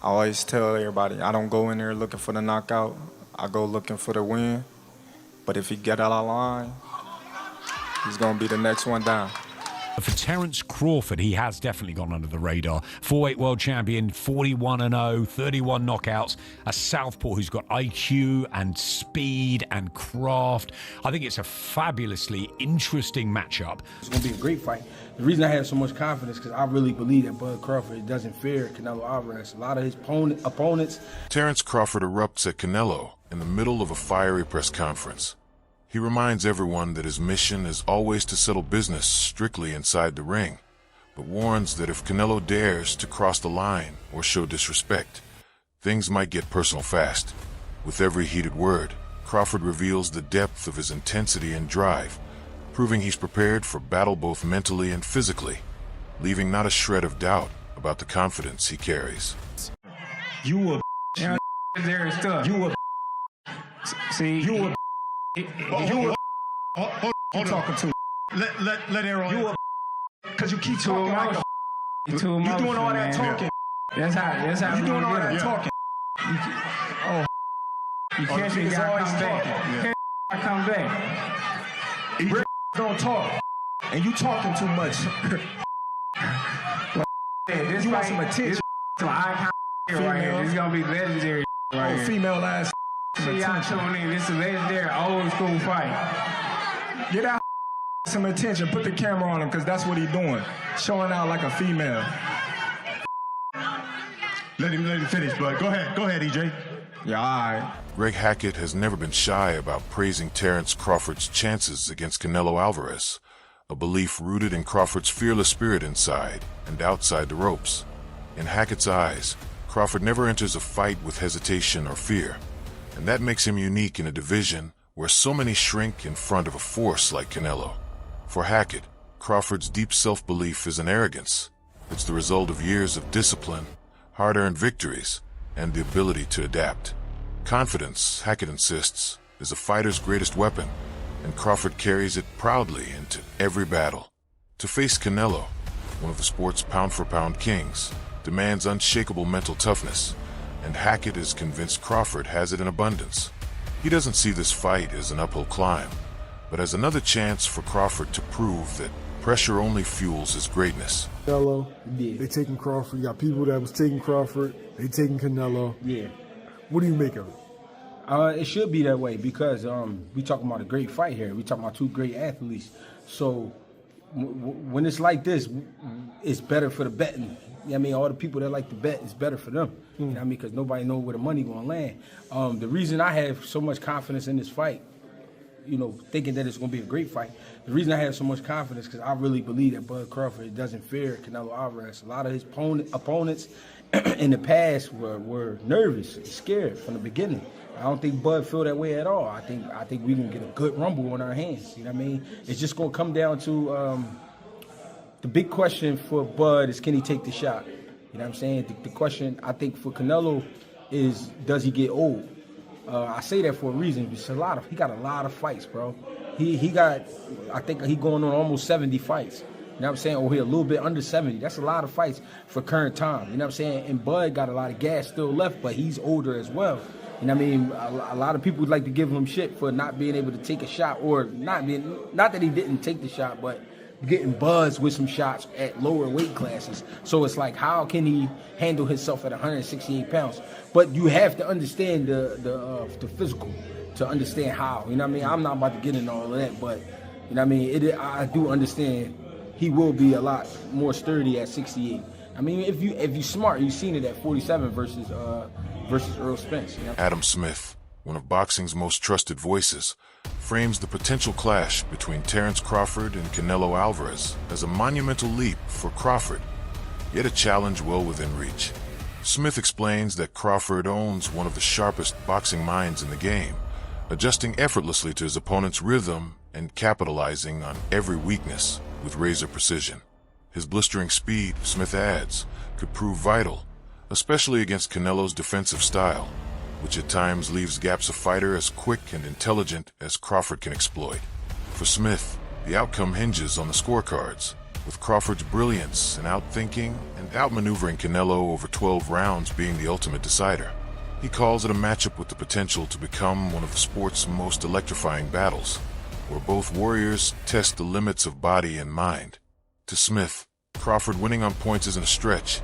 I always tell everybody, I don't go in there looking for the knockout. I go looking for the win. But if he get out of line, he's going to be the next one down. For Terence Crawford, he has definitely gone under the radar. 4-weight world champion, 41-0, 31 knockouts. A southpaw who's got IQ and speed and craft. I think it's a fabulously interesting matchup. It's going to be a great fight. The reason I have so much confidence is because I really believe that Bud Crawford doesn't fear Canelo Alvarez. A lot of his opponents. Terence Crawford erupts at Canelo in the middle of a fiery press conference. He reminds everyone that his mission is always to settle business strictly inside the ring, but warns that if Canelo dares to cross the line or show disrespect, things might get personal fast. With every heated word, Crawford reveals the depth of his intensity and drive, proving he's prepared for battle both mentally and physically, leaving not a shred of doubt about the confidence he carries. You a yeah, there is stuff. You a see you a you hold talking to let Aaron you a because you keep talking like a you doing all that talking. That's how You doing all that talking. You catch me, gotta come back. I come back. He don't talk, and you talking too much. This You want fight, some attention? This icon right here. This is gonna be legendary right here. Female ass. So y'all tune in. This is a legendary old school fight. Get out some attention. Put the camera on him because that's what he's doing. Showing out like a female. Let him finish, bud. Go ahead, EJ. Yeah, all right. Greg Hackett has never been shy about praising Terence Crawford's chances against Canelo Alvarez, a belief rooted in Crawford's fearless spirit inside and outside the ropes. In Hackett's eyes, Crawford never enters a fight with hesitation or fear, and that makes him unique in a division where so many shrink in front of a force like Canelo. For Hackett, Crawford's deep self-belief isn't arrogance. It's the result of years of discipline, hard-earned victories, and the ability to adapt. Confidence, Hackett insists, is a fighter's greatest weapon, and Crawford carries it proudly into every battle. To face Canelo, one of the sport's pound-for-pound kings, demands unshakable mental toughness, and Hackett is convinced Crawford has it in abundance. He doesn't see this fight as an uphill climb, but as another chance for Crawford to prove that pressure only fuels his greatness. Canelo, Yeah. they taking Crawford. You got people that was taking Crawford, they taking Canelo. Yeah. What do you make of it? It should be that way because we talking about a great fight here. We talking about two great athletes. So when it's like this, it's better for the betting. You know what I mean? All the people that like to bet, it's better for them. You know what I mean? Because nobody knows where the money going to land. The reason I have so much confidence in this fight, you know, thinking that it's going to be a great fight, the reason I have so much confidence because I really believe that Bud Crawford doesn't fear Canelo Alvarez. A lot of his opponents in the past were nervous, scared from the beginning. I don't think Bud feel that way at all. I think we can get a good rumble on our hands. You know what I mean? It's just going to come down to the big question for Bud is, can he take the shot? You know what I'm saying? The question, I think, for Canelo is, does he get old? I say that for a reason. He got a lot of fights, bro. He got, I think he going on almost 70 fights. You know what I'm saying? Or he a little bit under 70. That's a lot of fights for current time. You know what I'm saying? And Bud got a lot of gas still left, but he's older as well. You know what I mean? A lot of people would like to give him shit for not being able to take a shot, or not that he didn't take the shot, but getting buzzed with some shots at lower weight classes. So it's like, how can he handle himself at 168 pounds? But you have to understand the physical to understand how. You know what I mean? I'm not about to get into all of that, but you know what I mean? I do understand he will be a lot more sturdy at 68. I mean, if you smart, you've seen it at 47 versus Earl Spence. You know? Adam Smith, one of boxing's most trusted voices, frames the potential clash between Terence Crawford and Canelo Alvarez as a monumental leap for Crawford, yet a challenge well within reach. Smith explains that Crawford owns one of the sharpest boxing minds in the game, adjusting effortlessly to his opponent's rhythm and capitalizing on every weakness with razor precision. His blistering speed, Smith adds, could prove vital, especially against Canelo's defensive style, which at times leaves gaps a fighter as quick and intelligent as Crawford can exploit. For Smith, the outcome hinges on the scorecards, with Crawford's brilliance in outthinking and outmaneuvering Canelo over 12 rounds being the ultimate decider. He calls it a matchup with the potential to become one of the sport's most electrifying battles, where both warriors test the limits of body and mind. To Smith, Crawford winning on points isn't a stretch.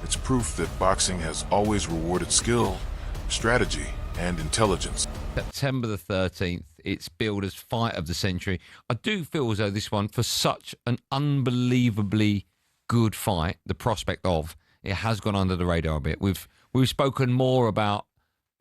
It's proof that boxing has always rewarded skill, strategy, and intelligence. September the 13th, it's billed as fight of the century. I do feel as though this one, for such an unbelievably good fight, the prospect of, it has gone under the radar a bit. We've spoken more about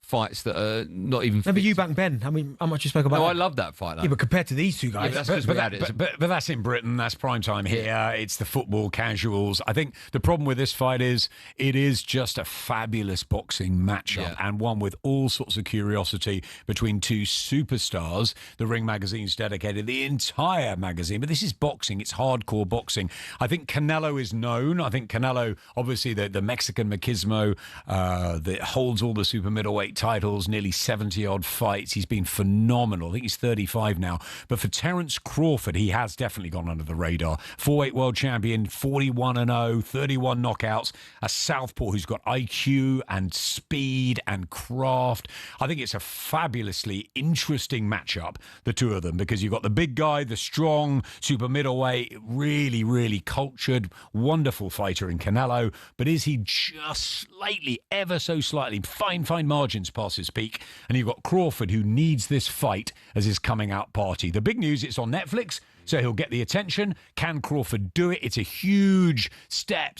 fights that are not even... No, but Eubank Ben, how much you spoke about? No, I love that fight. Though. Yeah, but compared to these two guys... Yeah, but that's in Britain, that's prime time here, it's the football casuals. I think the problem with this fight is it is just a fabulous boxing matchup and one with all sorts of curiosity between two superstars. The Ring magazine's dedicated the entire magazine, but this is boxing, it's hardcore boxing. I think Canelo is known. I think Canelo, obviously the Mexican machismo that holds all the super middleweight titles, nearly 70-odd fights. He's been phenomenal. I think he's 35 now. But for Terence Crawford, he has definitely gone under the radar. 4-weight world champion, 41-0, 31 knockouts. A southpaw who's got IQ and speed and craft. I think it's a fabulously interesting matchup, the two of them, because you've got the big guy, the strong, super middleweight, really, really cultured, wonderful fighter in Canelo. But is he just slightly, ever so slightly, fine margins past his peak? And you've got Crawford, who needs this fight as his coming out party. The big news, it's on Netflix, so he'll get the attention. Can Crawford do it? It's a huge step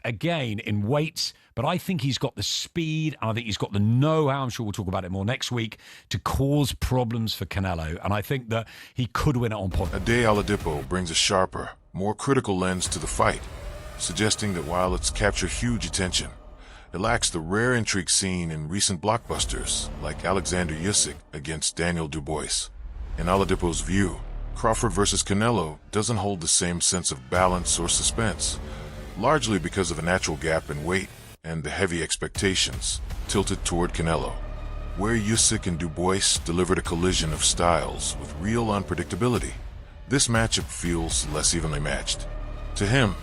again in weights, but I think he's got the speed, and I think he's got the know-how, I'm sure we'll talk about it more next week, to cause problems for Canelo, and I think that he could win it on point. Ade Oladipo brings a sharper, more critical lens to the fight, suggesting that while it's captured huge attention, it lacks the rare intrigue seen in recent blockbusters like Alexander Usyk against Daniel Dubois. In Oladipo's view, Crawford versus Canelo doesn't hold the same sense of balance or suspense, largely because of a natural gap in weight and the heavy expectations tilted toward Canelo. Where Usyk and Dubois delivered a collision of styles with real unpredictability, this matchup feels less evenly matched. To him,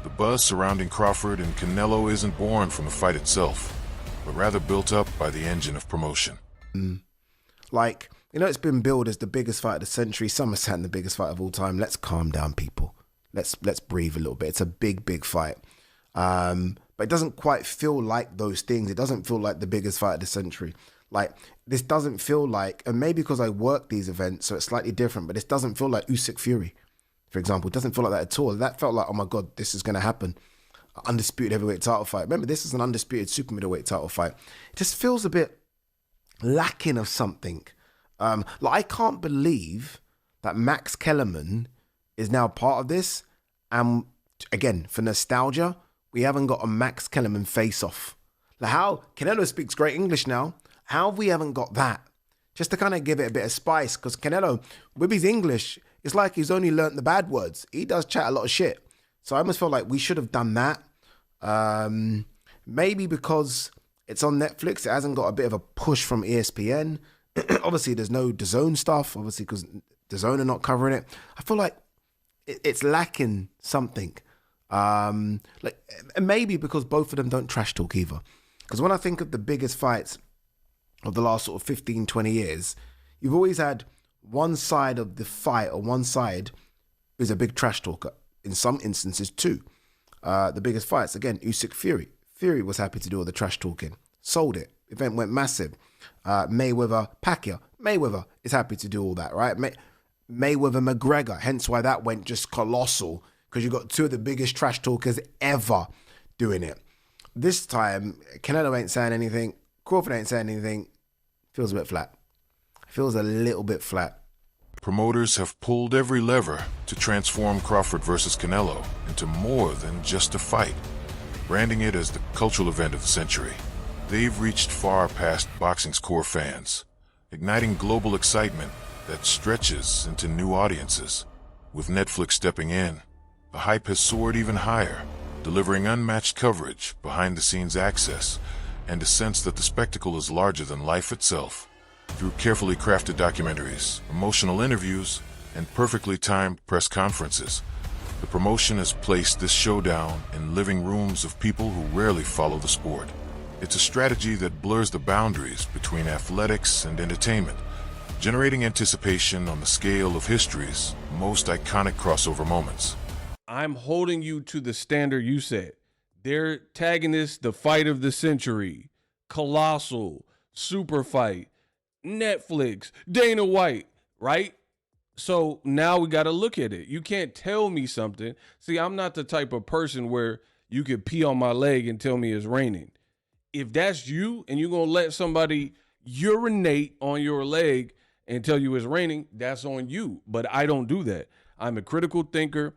the buzz surrounding Crawford and Canelo isn't born from the fight itself, but rather built up by the engine of promotion. Like, you know, it's been billed as the biggest fight of the century. Some are saying the biggest fight of all time. Let's calm down, people. Let's breathe a little bit. It's a big fight. But it doesn't quite feel like those things. It doesn't feel like the biggest fight of the century. Like, this doesn't feel like, and maybe because I work these events, so it's slightly different, but this doesn't feel like Usyk Fury, for example. It doesn't feel like that at all. That felt like, oh my God, this is going to happen. Undisputed heavyweight title fight. Remember, this is an undisputed super middleweight title fight. It just feels a bit lacking of something. Like, I can't believe that Max Kellerman is now part of this. And again, for nostalgia, we haven't got a Max Kellerman face-off. Like, how Canelo speaks great English now. How we haven't got that? Just to kind of give it a bit of spice, because Canelo, with his English, it's like he's only learnt the bad words. He does chat a lot of shit. So I almost feel like we should have done that. Maybe because it's on Netflix, it hasn't got a bit of a push from ESPN. Obviously, there's no DAZN stuff, obviously, because DAZN are not covering it. I feel like it's lacking something. And maybe because both of them don't trash talk either. Because when I think of the biggest fights of the last sort of 15, 20 years, you've always had one side of the fight, or one side is a big trash talker. In some instances, two. The biggest fights, again, Usyk Fury. Fury was happy to do all the trash talking. Sold it. Event went massive. Mayweather Pacquiao. Mayweather is happy to do all that, right? Mayweather McGregor. Hence why that went just colossal, because you got two of the biggest trash talkers ever doing it. This time, Canelo ain't saying anything. Crawford ain't saying anything. Feels a bit flat. Feels a little bit flat. Promoters have pulled every lever to transform Crawford versus Canelo into more than just a fight, branding it as the cultural event of the century. They've reached far past boxing's core fans, igniting global excitement that stretches into new audiences. With Netflix stepping in, the hype has soared even higher, delivering unmatched coverage, behind-the-scenes access, and a sense that the spectacle is larger than life itself. Through carefully crafted documentaries, emotional interviews, and perfectly timed press conferences, The promotion has placed this showdown in living rooms of people who rarely follow the sport. It's a strategy that blurs the boundaries between athletics and entertainment, generating anticipation on the scale of history's most iconic crossover moments. I'm holding you to the standard you said. They're tagging this the fight of the century, colossal, super fight, Netflix, Dana White, right? So now we got to look at it. You can't tell me something. See, I'm not the type of person where you could pee on my leg and tell me it's raining. If that's you and you're going to let somebody urinate on your leg and tell you it's raining, that's on you. But I don't do that. I'm a critical thinker,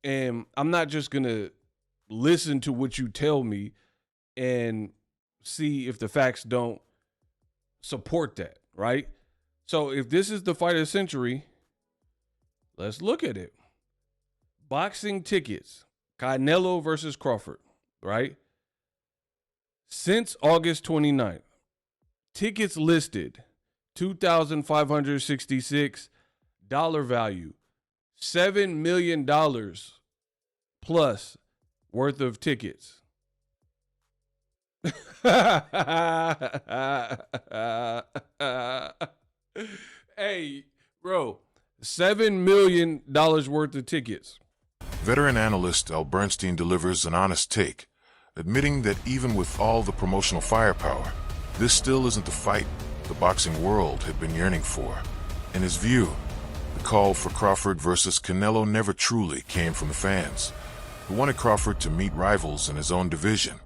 and I'm not just going to listen to what you tell me and see if the facts don't support that, right? So if this is the fight of the century, let's look at it. Boxing tickets, Canelo versus Crawford, right? Since August 29th, tickets listed, $2,566 value, $7 million plus worth of tickets. Hey, bro, $7 million worth of tickets. Veteran analyst Al Bernstein delivers an honest take, admitting that even with all the promotional firepower, this still isn't the fight the boxing world had been yearning for. In his view, the call for Crawford versus Canelo never truly came from the fans, who wanted Crawford to meet rivals in his own division,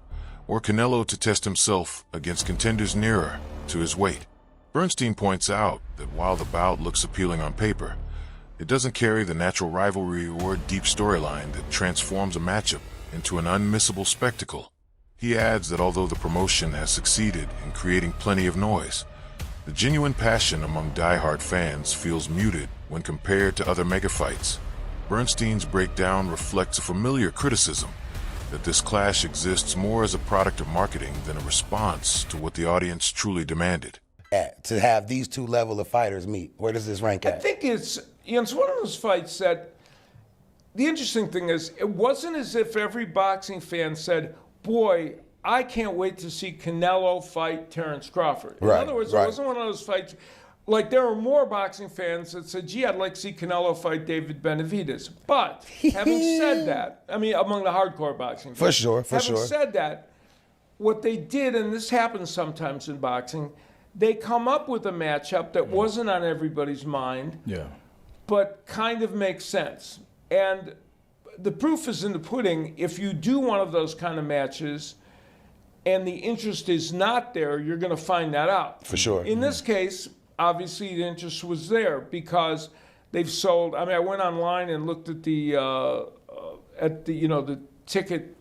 or Canelo to test himself against contenders nearer to his weight. Bernstein points out that while the bout looks appealing on paper, it doesn't carry the natural rivalry or deep storyline that transforms a matchup into an unmissable spectacle. He adds that although the promotion has succeeded in creating plenty of noise, the genuine passion among die-hard fans feels muted when compared to other mega-fights. Bernstein's breakdown reflects a familiar criticism that this clash exists more as a product of marketing than a response to what the audience truly demanded. To have these two level of fighters meet, where does this rank at? I think it's one of those fights that the interesting thing is it wasn't as if every boxing fan said, boy, I can't wait to see Canelo fight Terence Crawford. In other words, it wasn't one of those fights. Like, there were more boxing fans that said, gee, I'd like to see Canelo fight David Benavidez. But having said that, I mean, among the hardcore boxing fans. For sure. Having said that, what they did, and this happens sometimes in boxing, they come up with a matchup that wasn't on everybody's mind, but kind of makes sense. And the proof is in the pudding. If you do one of those kind of matches and the interest is not there, you're going to find that out. For sure. In this case, obviously the interest was there because they've sold. I mean, I went online and looked at the the ticket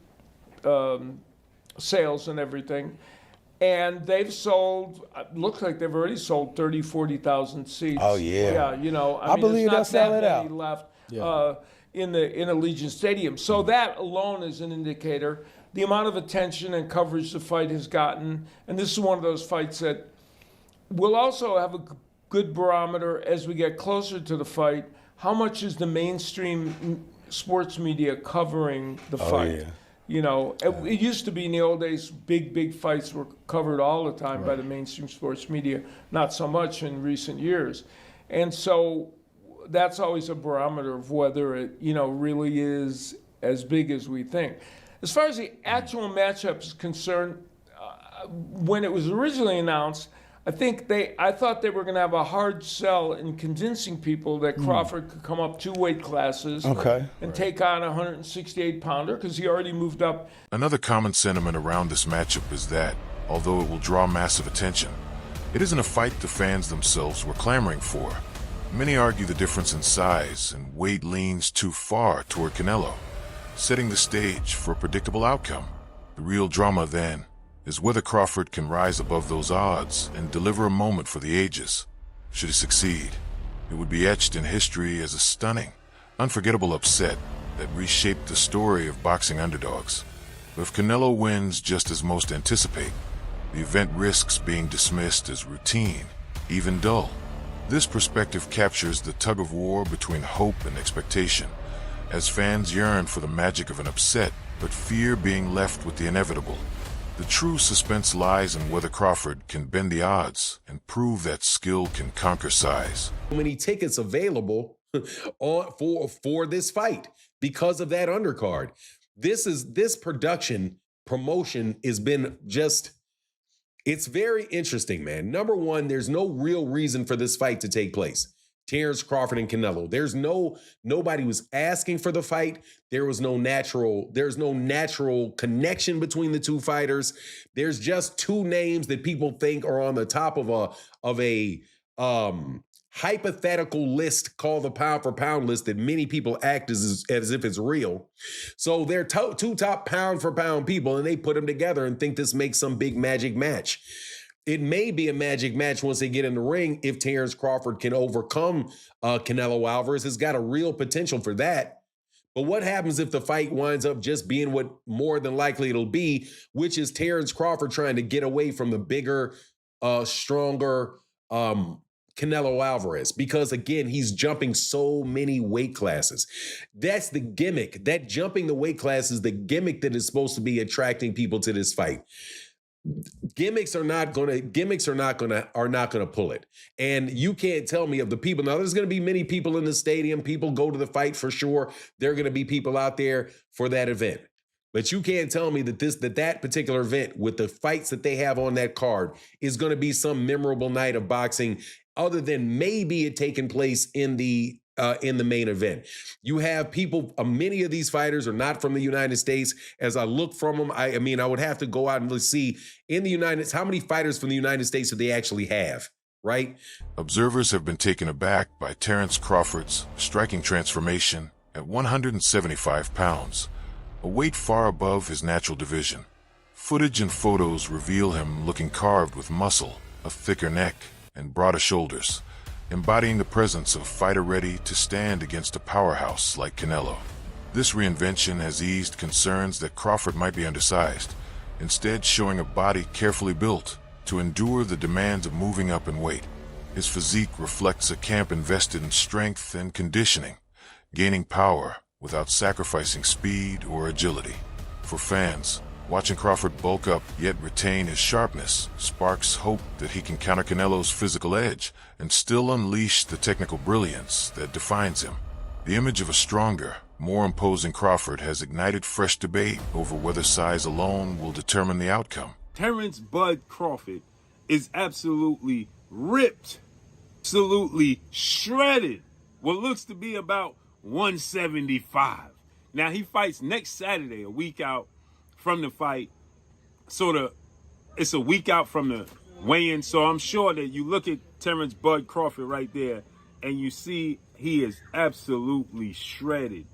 sales and everything, and they've sold. Looks like they've already sold 40,000 seats. Oh yeah. Yeah, I believe they'll sell it out. Left in Allegiant Stadium. So that alone is an indicator. The amount of attention and coverage the fight has gotten, and this is one of those fights that will also have a good barometer as we get closer to the fight. How much is the mainstream sports media covering the fight? Yeah. You know, it used to be in the old days, big fights were covered all the time by the mainstream sports media, not so much in recent years. And so that's always a barometer of whether it, really is as big as we think. As far as the actual matchup is concerned, when it was originally announced, I thought they were going to have a hard sell in convincing people that Crawford could come up 2 weight classes and take on a 168-pounder because he already moved up. Another common sentiment around this matchup is that, although it will draw massive attention, it isn't a fight the fans themselves were clamoring for. Many argue the difference in size and weight leans too far toward Canelo, setting the stage for a predictable outcome. The real drama, then, is whether Crawford can rise above those odds and deliver a moment for the ages. Should he succeed, it would be etched in history as a stunning, unforgettable upset that reshaped the story of boxing underdogs. But if Canelo wins just as most anticipate, the event risks being dismissed as routine, even dull. This perspective captures the tug-of-war between hope and expectation, as fans yearn for the magic of an upset, but fear being left with the inevitable. The true suspense lies in whether Crawford can bend the odds and prove that skill can conquer size. Many tickets available for this fight because of that undercard. This promotion has been just, it's very interesting, man. Number one, there's no real reason for this fight to take place. Terence Crawford and Canelo. Nobody was asking for the fight. There's no natural connection between the two fighters. There's just two names that people think are on the top of a hypothetical list called the pound for pound list that many people act as if it's real. So they're two top pound for pound people, and they put them together and think this makes some big magic match. It may be a magic match once they get in the ring if Terence Crawford can overcome Canelo Alvarez. It's got a real potential for that. But what happens if the fight winds up just being what more than likely it'll be, which is Terence Crawford trying to get away from the bigger, stronger Canelo Alvarez? Because, again, he's jumping so many weight classes. That's the gimmick. That jumping the weight class is the gimmick that is supposed to be attracting people to this fight. Gimmicks are not gonna pull it. And you can't tell me of the people. Now, there's gonna be many people in the stadium. People go to the fight for sure. There are gonna be people out there for that event. But you can't tell me that particular event with the fights that they have on that card is gonna be some memorable night of boxing other than maybe it taking place in the main event. You have people, many of these fighters are not from the United States. As I look from them, I mean, I would have to go out and see in the United States, how many fighters from the United States do they actually have, right? Observers have been taken aback by Terence Crawford's striking transformation at 175 pounds, a weight far above his natural division. Footage and photos reveal him looking carved with muscle, a thicker neck, and broader shoulders, embodying the presence of a fighter ready to stand against a powerhouse like Canelo. This reinvention has eased concerns that Crawford might be undersized, instead showing a body carefully built to endure the demands of moving up in weight. His physique reflects a camp invested in strength and conditioning, gaining power without sacrificing speed or agility. For fans, watching Crawford bulk up yet retain his sharpness sparks hope that he can counter Canelo's physical edge and still unleash the technical brilliance that defines him. The image of a stronger, more imposing Crawford has ignited fresh debate over whether size alone will determine the outcome. Terence Bud Crawford is absolutely ripped, absolutely shredded, what looks to be about 175. Now, he fights next Saturday, a week out from the fight. It's a week out from the weigh-in, so I'm sure that you look at Terence Bud Crawford right there and you see he is absolutely shredded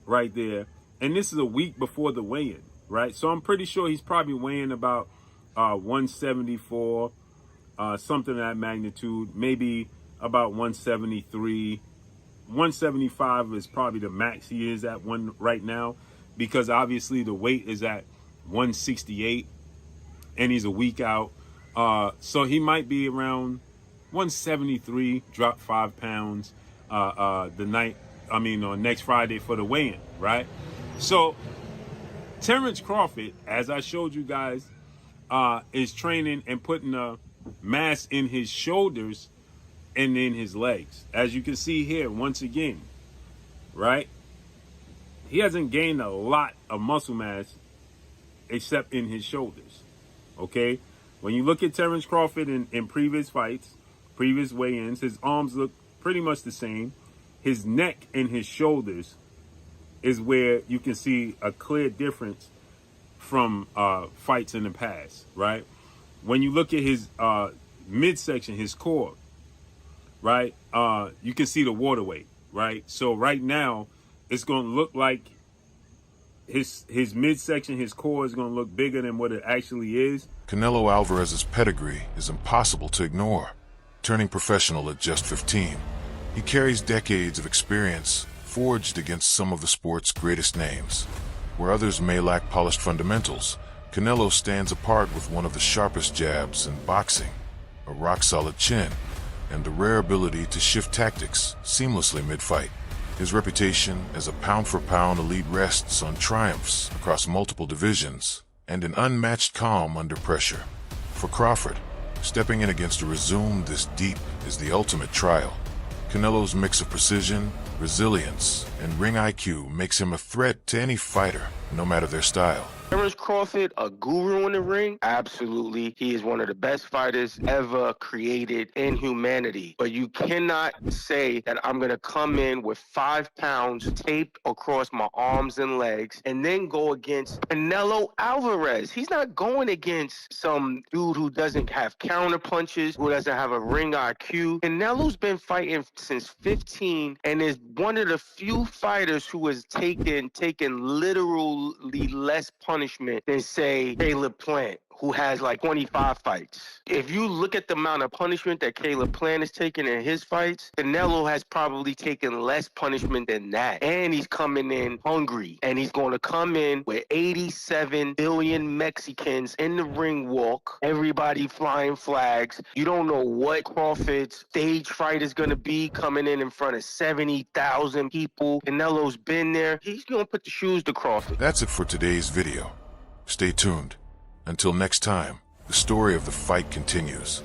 right there. And this is a week before the weigh-in, right? So I'm pretty sure he's probably weighing about 174, something of that magnitude, maybe about 173. 175 is probably the max he is at one right now, because obviously the weight is at 168 and he's a week out. So he might be around 173, drop 5 pounds next Friday for the weigh-in, right? So Terence Crawford, as I showed you guys, is training and putting a mass in his shoulders and in his legs. As you can see here, once again, right? He hasn't gained a lot of muscle mass except in his shoulders, okay? When you look at Terence Crawford in previous fights, previous weigh-ins, his arms look pretty much the same. His neck and his shoulders is where you can see a clear difference from fights in the past, right? When you look at his midsection, his core, right, you can see the water weight, right? So right now, it's going to look like his midsection, his core is going to look bigger than what it actually is. Canelo Alvarez's pedigree is impossible to ignore. Turning professional at just 15, he carries decades of experience forged against some of the sport's greatest names. Where others may lack polished fundamentals, Canelo stands apart with one of the sharpest jabs in boxing, a rock-solid chin, and the rare ability to shift tactics seamlessly mid-fight. His reputation as a pound-for-pound elite rests on triumphs across multiple divisions and an unmatched calm under pressure. For Crawford, stepping in against a resume this deep is the ultimate trial. Canelo's mix of precision, resilience, and ring IQ makes him a threat to any fighter, no matter their style. Terence Crawford, a guru in the ring? Absolutely. He is one of the best fighters ever created in humanity. But you cannot say that I'm going to come in with 5 pounds taped across my arms and legs and then go against Canelo Alvarez. He's not going against some dude who doesn't have counter punches, who doesn't have a ring IQ. Canelo's been fighting since 15 and is one of the few fighters who has taken literally less punishment than, say, Caleb Plant, who has like 25 fights. If you look at the amount of punishment that Caleb Plant has taken in his fights, Canelo has probably taken less punishment than that. And he's coming in hungry. And he's going to come in with 87 billion Mexicans in the ring walk, everybody flying flags. You don't know what Crawford's stage fight is going to be, coming in front of 70,000 people. Canelo's been there. He's going to put the shoes to Crawford. That's it for today's video. Stay tuned. Until next time, the story of the fight continues.